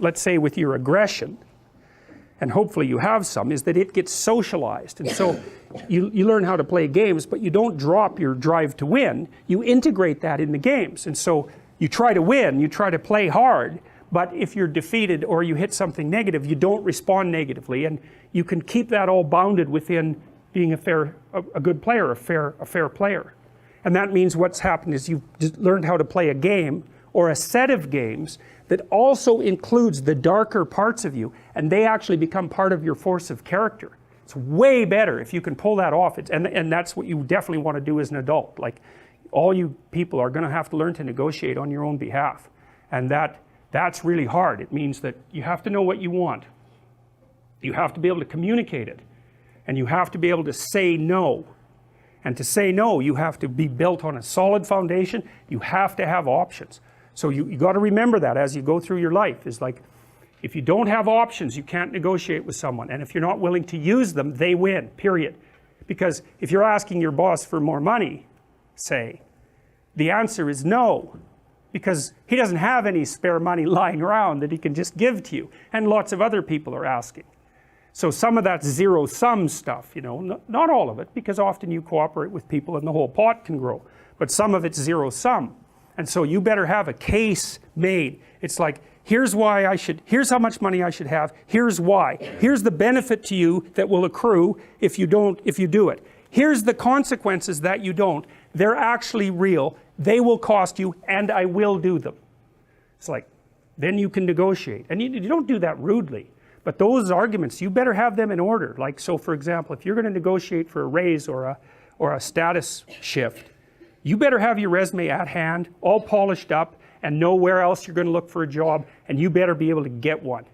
let's say with your aggression, and hopefully you have some, is that it gets socialized. And so you learn how to play games, but you don't drop your drive to win. You integrate that in the games. And so you try to win, you try to play hard, but if you're defeated or you hit something negative, you don't respond negatively, and you can keep that all bounded within being a good player, a fair player. And that means what's happened is you've learned how to play a game or a set of games that also includes the darker parts of you, and they actually become part of your force of character. It's way better if you can pull that off. And that's what you definitely want to do as an adult. Like, all you people are going to have to learn to negotiate on your own behalf, and that's really hard. It means that you have to know what you want, you have to be able to communicate it, and you have to be able to say no. And to say no, you have to be built on a solid foundation. You have to have options. So you got to remember that as you go through your life. Is like, if you don't have options, you can't negotiate with someone. And if you're not willing to use them, they win, period. Because if you're asking your boss for more money, say, the answer is no. Because he doesn't have any spare money lying around that he can just give to you. And lots of other people are asking. So some of that's zero-sum stuff, you know, not all of it, because often you cooperate with people and the whole pot can grow. But some of it's zero-sum. And so you better have a case made. It's like, here's how much money I should have, here's why. Here's the benefit to you that will accrue if you do it. Here's the consequences that you don't. They're actually real, they will cost you, and I will do them. It's like, then you can negotiate. And you don't do that rudely. But those arguments, you better have them in order. Like, so for example, if you're going to negotiate for a raise or a status shift, you better have your resume at hand, all polished up, and know where else you're going to look for a job, and you better be able to get one.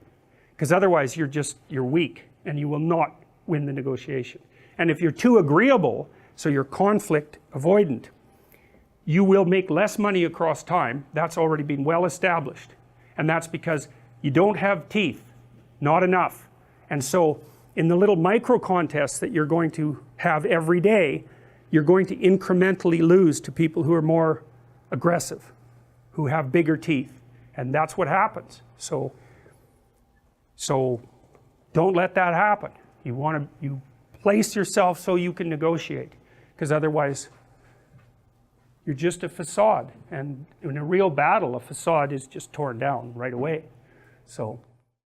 Because otherwise you're weak, and you will not win the negotiation. And if you're too agreeable, so you're conflict avoidant, you will make less money across time. That's already been well established. And that's because you don't have teeth, not enough. And so in the little micro contests that you're going to have every day, you're going to incrementally lose to people who are more aggressive, who have bigger teeth. And that's what happens. So don't let that happen. You place yourself so you can negotiate, because otherwise you're just a facade. And in a real battle, a facade is just torn down right away. So